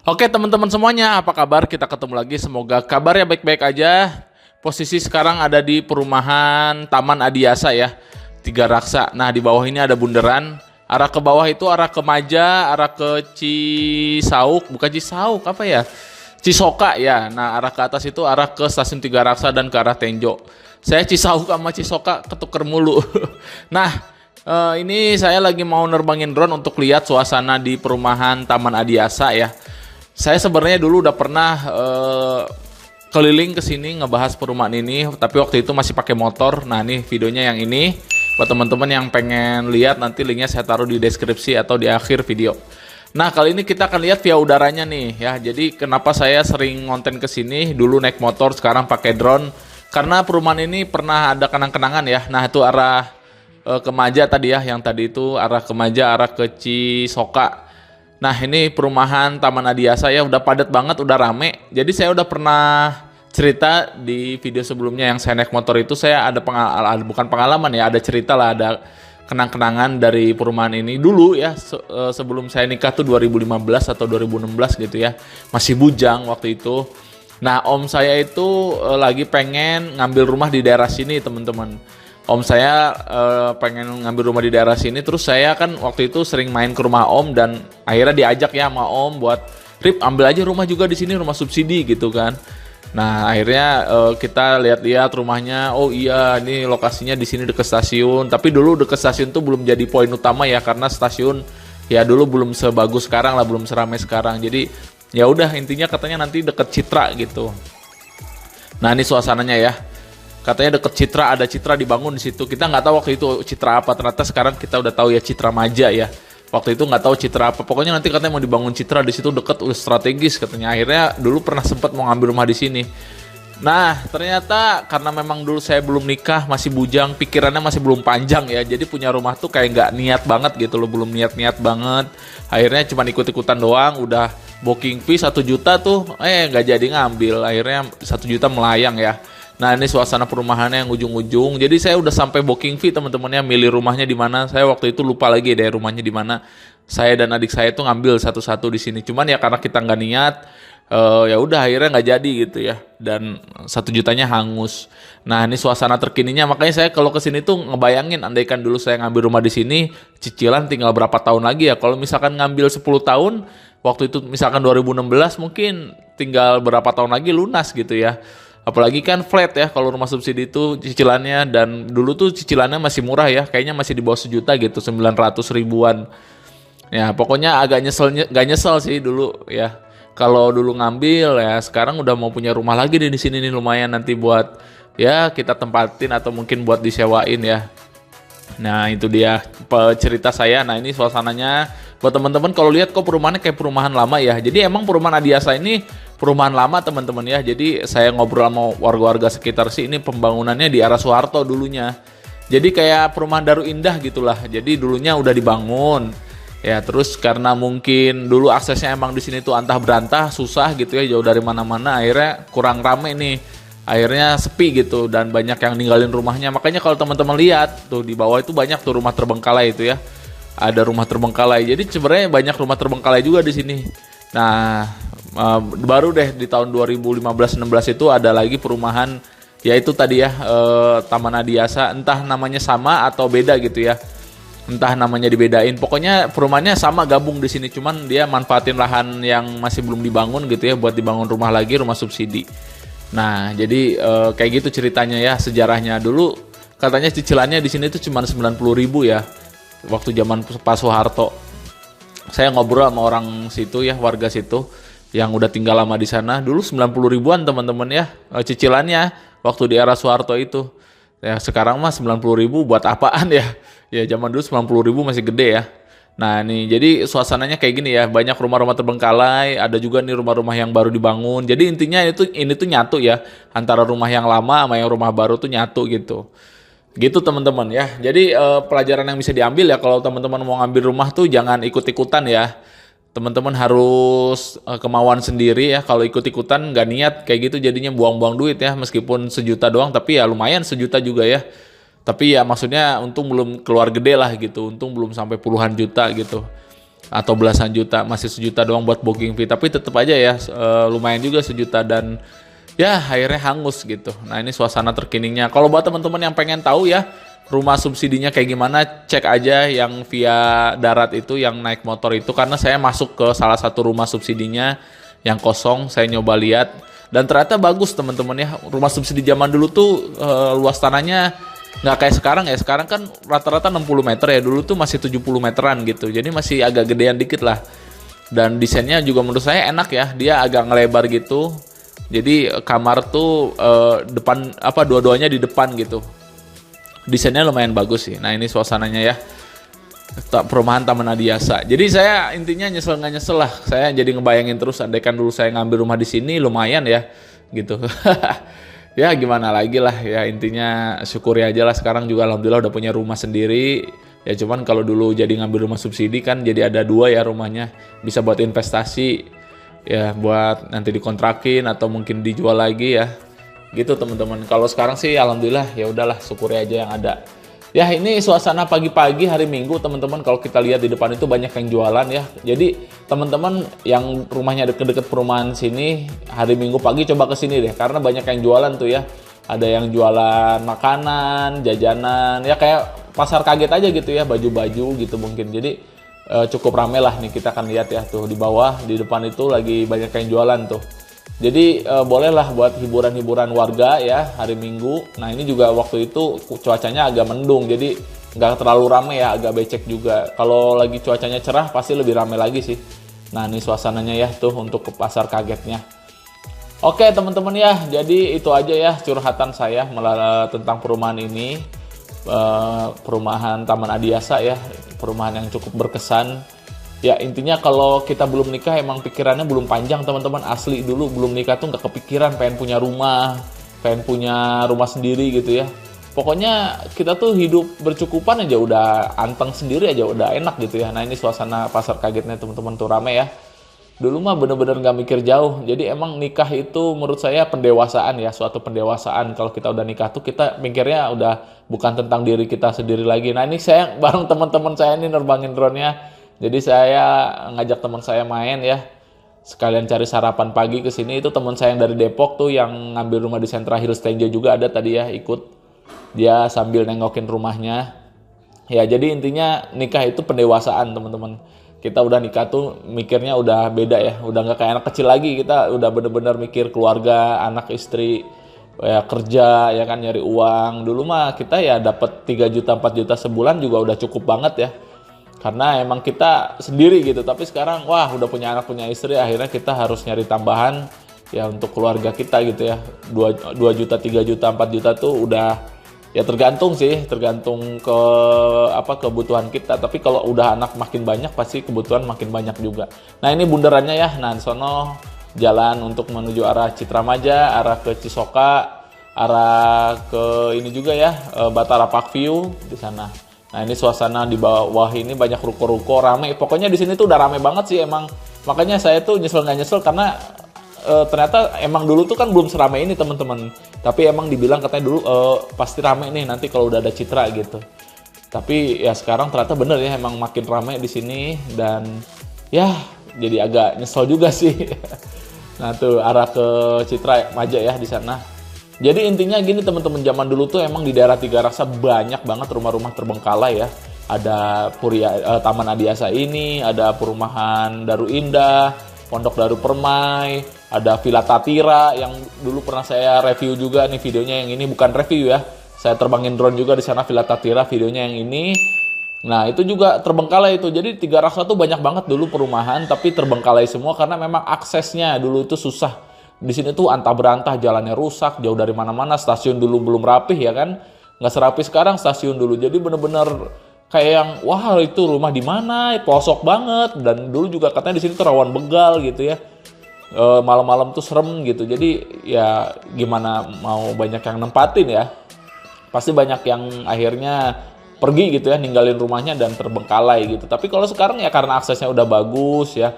Oke teman-teman semuanya, apa kabar? Kita ketemu lagi, semoga kabarnya baik-baik aja. Posisi sekarang ada di perumahan Taman Adiasa ya, Tiga Raksa. Nah di bawah ini ada bundaran, arah ke bawah itu arah ke Maja, arah ke Cisauk, bukan Cisauk, apa ya? Cisoka ya. Nah arah ke atas itu arah ke stasiun Tiga Raksa dan ke arah Tenjo. Saya Cisauk sama Cisoka ketuker mulu. Nah ini saya lagi mau nerbangin drone untuk lihat suasana di perumahan Taman Adiasa ya. Saya sebenarnya dulu udah pernah keliling ke sini ngebahas perumahan ini, tapi waktu itu masih pakai motor. Nah, ini videonya yang ini. Buat teman-teman yang pengen lihat, nanti linknya saya taruh di deskripsi atau di akhir video. Nah, kali ini kita akan lihat via udaranya nih ya. Jadi kenapa saya sering ngonten ke sini, dulu naik motor, sekarang pakai drone. Karena perumahan ini pernah ada kenang-kenangan ya. Nah, itu arah ke Maja tadi ya, yang tadi itu arah ke Maja, arah ke Cisoka. Nah ini perumahan Taman Adiasa ya, udah padat banget, udah rame. Jadi saya udah pernah cerita di video sebelumnya yang saya naik motor itu, saya ada pengalaman, bukan pengalaman ya, ada cerita lah, ada kenang-kenangan dari perumahan ini dulu ya. Sebelum saya nikah tuh 2015 atau 2016 gitu ya, masih bujang waktu itu. Nah om saya itu lagi pengen ngambil rumah di daerah sini teman-teman. Om saya pengen ngambil rumah di daerah sini, terus saya kan waktu itu sering main ke rumah om dan akhirnya diajak ya sama om buat Rip ambil aja rumah juga di sini, rumah subsidi gitu kan. Nah akhirnya kita lihat-lihat rumahnya, oh iya ini lokasinya di sini deket stasiun, tapi dulu deket stasiun tuh belum jadi poin utama ya, karena stasiun ya dulu belum sebagus sekarang lah, belum seramai sekarang. Jadi ya udah intinya katanya nanti deket Citra gitu. Nah ini suasananya ya. Katanya deket Citra, ada Citra dibangun di situ. Kita nggak tahu waktu itu Citra apa. Ternyata sekarang kita udah tahu ya Citra Maja ya. Waktu itu nggak tahu Citra apa. Pokoknya nanti katanya mau dibangun Citra di situ deket, udah strategis katanya. Akhirnya dulu pernah sempat mau ngambil rumah di sini. Nah ternyata karena memang dulu saya belum nikah, masih bujang, pikirannya masih belum panjang ya. Jadi punya rumah tuh kayak nggak niat banget gitu loh, belum niat-niat banget. Akhirnya cuma ikut-ikutan doang. Udah booking fee 1 juta tuh, nggak jadi ngambil. Akhirnya 1 juta melayang ya. Nah ini suasana perumahannya yang ujung-ujung. Jadi saya udah sampai booking fee teman-temannya, milih rumahnya di mana. Saya waktu itu lupa lagi deh rumahnya di mana. Saya dan adik saya tuh ngambil satu-satu di sini. Cuman ya karena kita nggak niat, ya udah akhirnya nggak jadi gitu ya. Dan 1 jutanya hangus. Nah ini suasana terkininya. Makanya saya kalau kesini tuh ngebayangin, andaikan dulu saya ngambil rumah di sini, cicilan tinggal berapa tahun lagi ya. Kalau misalkan ngambil 10 tahun, waktu itu misalkan 2016 mungkin tinggal berapa tahun lagi lunas gitu ya. Apalagi kan flat ya kalau rumah subsidi itu cicilannya, dan dulu tuh cicilannya masih murah ya, kayaknya masih di bawah 1 juta gitu, 900 ribuan. Ya pokoknya agak nyesel, gak nyesel sih dulu ya. Kalau dulu ngambil ya, sekarang udah mau punya rumah lagi di sini nih, lumayan nanti buat ya kita tempatin atau mungkin buat disewain ya. Nah itu dia cerita saya. Nah ini suasananya buat teman-teman, kalau lihat kok perumahannya kayak perumahan lama ya. Jadi emang perumahan Adiasa ini perumahan lama teman-teman ya. Jadi saya ngobrol sama warga-warga sekitar sih, ini pembangunannya di arah Soeharto dulunya. Jadi kayak perumahan Daru Indah gitulah. Jadi dulunya udah dibangun. Ya terus karena mungkin dulu aksesnya emang di sini tuh antah berantah, susah gitu ya, jauh dari mana-mana, akhirnya kurang rame nih. Akhirnya sepi gitu dan banyak yang ninggalin rumahnya. Makanya kalau teman-teman lihat tuh di bawah itu banyak tuh rumah terbengkalai itu ya. Ada rumah terbengkalai. Jadi sebenarnya banyak rumah terbengkalai juga di sini. Nah, baru deh di tahun 2015-16 itu ada lagi perumahan, yaitu tadi ya Taman Adiasa. Entah namanya sama atau beda gitu ya. Entah namanya dibedain. Pokoknya perumahannya sama, gabung di sini. Cuman dia manfaatin lahan yang masih belum dibangun gitu ya buat dibangun rumah lagi, rumah subsidi. Nah, jadi kayak gitu ceritanya ya, sejarahnya. Dulu katanya cicilannya di sini tuh cuma 90 ribu ya. Waktu zaman Pak Soeharto. Saya ngobrol sama orang situ ya, warga situ yang udah tinggal lama di sana. Dulu 90 ribuan teman-teman ya cicilannya waktu di era Soeharto itu. Ya sekarang mah 90 ribu buat apaan ya? Ya zaman dulu 90 ribu masih gede ya. Nah nih jadi suasananya kayak gini ya, banyak rumah-rumah terbengkalai, ada juga nih rumah-rumah yang baru dibangun. Jadi intinya ini tuh nyatu ya, antara rumah yang lama sama yang rumah baru tuh nyatu gitu. Gitu teman-teman ya. Jadi pelajaran yang bisa diambil ya, kalau teman-teman mau ngambil rumah tuh jangan ikut-ikutan ya. Teman-teman harus kemauan sendiri ya. Kalau ikut-ikutan nggak niat kayak gitu jadinya buang-buang duit ya. Meskipun 1 juta doang, tapi ya lumayan 1 juta juga ya. Tapi ya maksudnya untung belum keluar gede lah gitu. Untung belum sampai puluhan juta gitu. atau belasan juta, masih sejuta doang buat booking fee, tapi tetap aja ya lumayan juga sejuta, dan ya akhirnya hangus gitu. Nah ini suasana terkininya. Kalau buat teman-teman yang pengen tahu ya rumah subsidinya kayak gimana, cek aja yang via darat itu, yang naik motor itu, karena saya masuk ke salah satu rumah subsidinya yang kosong, saya nyoba lihat dan ternyata bagus teman-teman ya. Rumah subsidi zaman dulu tuh luas tanahnya nggak kayak sekarang ya. Sekarang kan rata-rata 60 meter ya, dulu tuh masih 70 meteran gitu, jadi masih agak gedean dikit lah. Dan desainnya juga menurut saya enak ya, dia agak ngelebar gitu, jadi kamar tuh depan apa, dua-duanya di depan gitu. Desainnya lumayan bagus sih. Nah ini suasananya ya, perumahan Taman Adiasa. Jadi saya intinya nyesel nggak nyesel lah, saya jadi ngebayangin terus andaikan dulu saya ngambil rumah di sini, lumayan ya gitu. Ya gimana lagi lah ya, intinya syukuri aja lah. Sekarang juga alhamdulillah udah punya rumah sendiri ya. Cuman kalau dulu jadi ngambil rumah subsidi kan jadi ada dua ya rumahnya, bisa buat investasi ya, buat nanti dikontrakin atau mungkin dijual lagi ya gitu teman-teman. Kalau sekarang sih alhamdulillah ya udahlah, syukuri aja yang ada. Ya ini suasana pagi-pagi hari Minggu teman-teman. Kalau kita lihat di depan itu banyak yang jualan ya. Jadi teman-teman yang rumahnya deket-deket perumahan sini, hari Minggu pagi coba ke sini deh, karena banyak yang jualan tuh ya. Ada yang jualan makanan, jajanan, ya kayak pasar kaget aja gitu ya, baju-baju gitu mungkin. Jadi cukup rame lah nih, kita akan lihat ya tuh di bawah, di depan itu lagi banyak yang jualan tuh. Jadi bolehlah buat hiburan-hiburan warga ya hari Minggu. Nah ini juga waktu itu cuacanya agak mendung, jadi nggak terlalu rame ya, agak becek juga. Kalau lagi cuacanya cerah pasti lebih rame lagi sih. Nah ini suasananya ya tuh untuk ke pasar kagetnya. Oke teman-teman ya, jadi itu aja ya curhatan saya tentang perumahan ini. Perumahan Taman Adiasa ya, perumahan yang cukup berkesan. Ya intinya kalau kita belum nikah emang pikirannya belum panjang teman-teman, asli. Dulu belum nikah tuh nggak kepikiran pengen punya rumah sendiri gitu ya. Pokoknya kita tuh hidup bercukupan aja udah anteng sendiri aja udah enak gitu ya. Nah ini suasana pasar kagetnya teman-teman tuh rame ya. Dulu mah bener-bener nggak mikir jauh. Jadi emang nikah itu menurut saya pendewasaan ya, suatu pendewasaan. Kalau kita udah nikah tuh kita mikirnya udah bukan tentang diri kita sendiri lagi. Nah ini saya bareng teman-teman saya ini nerbangin drone-nya. Jadi saya ngajak teman saya main ya, sekalian cari sarapan pagi ke sini. Itu teman saya yang dari Depok tuh yang ngambil rumah di Central Hills Tenjo juga ada tadi ya, ikut. Dia sambil nengokin rumahnya. Ya jadi intinya nikah itu pendewasaan teman-teman. Kita udah nikah tuh mikirnya udah beda ya, udah nggak kayak anak kecil lagi. Kita udah bener-bener mikir keluarga, anak istri, ya kerja ya kan, nyari uang. Dulu mah kita ya dapat 3 juta 4 juta sebulan juga udah cukup banget ya. Karena emang kita sendiri gitu, tapi sekarang wah udah punya anak punya istri, akhirnya kita harus nyari tambahan ya untuk keluarga kita gitu ya. 2 juta 3 juta 4 juta tuh udah ya, tergantung sih, tergantung ke apa kebutuhan kita. Tapi kalau udah anak makin banyak pasti kebutuhan makin banyak juga. Nah ini bundarannya ya, nah sono jalan untuk menuju arah Citramaja, arah ke Cisoka, arah ke ini juga ya, Batara Park View di sana. Nah ini suasana di bawah ini banyak ruko-ruko, rame. Pokoknya di sini tuh udah rame banget sih emang. Makanya saya tuh nyesel nggak nyesel karena ternyata emang dulu tuh kan belum seramai ini teman-teman. Tapi emang dibilang katanya dulu pasti rame nih nanti kalau udah ada Citra gitu. Tapi ya sekarang ternyata bener ya, emang makin rame di sini dan ya jadi agak nyesel juga sih. Nah tuh arah ke Citra Maja ya di sana. Jadi intinya gini teman-teman, zaman dulu tuh emang di daerah Tiga Raksa banyak banget rumah-rumah terbengkalai ya. Ada Taman Adiasa ini, ada perumahan Daru Indah, Pondok Daru Permai, ada Villa Tatira yang dulu pernah saya review juga nih videonya. Yang ini bukan review ya, saya terbangin drone juga di sana Villa Tatira, videonya yang ini. Nah itu juga terbengkalai itu. Jadi Tiga Raksa tuh banyak banget dulu perumahan, tapi terbengkalai semua karena memang aksesnya dulu itu susah. Di sini tuh antah berantah, jalannya rusak, jauh dari mana-mana. Stasiun dulu belum rapih ya kan, nggak serapi sekarang stasiun dulu. Jadi bener-bener kayak yang wah itu rumah di mana, pelosok banget. Dan dulu juga katanya di sini tuh rawan begal gitu ya. Malam-malam tuh serem gitu. Jadi ya gimana mau banyak yang nempatin ya. Pasti banyak yang akhirnya pergi gitu ya, ninggalin rumahnya dan terbengkalai gitu. Tapi kalau sekarang ya karena aksesnya udah bagus ya.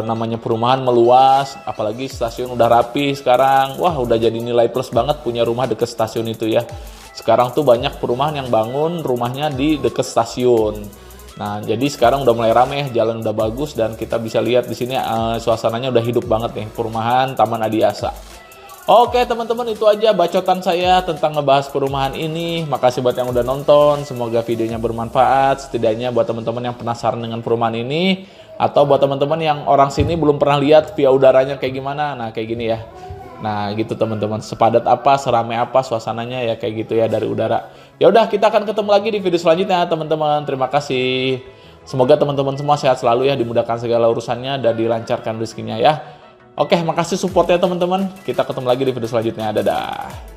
Namanya perumahan meluas, apalagi stasiun udah rapi sekarang, wah udah jadi nilai plus banget punya rumah deket stasiun itu ya. Sekarang tuh banyak perumahan yang bangun rumahnya di deket stasiun. Nah, jadi sekarang udah mulai rame, jalan udah bagus, dan kita bisa lihat di sini suasananya udah hidup banget nih, perumahan Taman Adiasa. Oke teman-teman, itu aja bacotan saya tentang ngebahas perumahan ini. Makasih buat yang udah nonton, semoga videonya bermanfaat. Setidaknya buat teman-teman yang penasaran dengan perumahan ini, atau buat teman-teman yang orang sini belum pernah lihat via udaranya kayak gimana. Nah kayak gini ya. Nah gitu teman-teman, sepadat apa, seramai apa suasananya ya, kayak gitu ya dari udara. Ya udah, kita akan ketemu lagi di video selanjutnya teman-teman. Terima kasih. Semoga teman-teman semua sehat selalu ya, dimudahkan segala urusannya dan dilancarkan rezekinya ya. Oke, makasih supportnya teman-teman. Kita ketemu lagi di video selanjutnya. Dadah.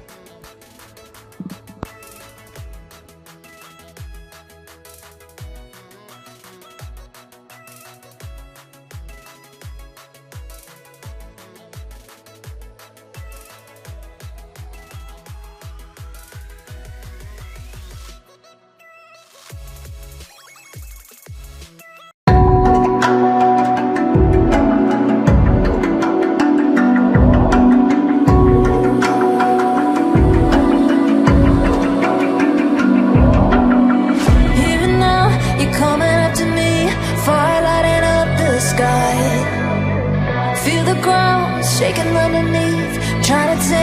Even now, you're coming up to me, fire lighting up the sky. Feel the ground shaking underneath, trying to tell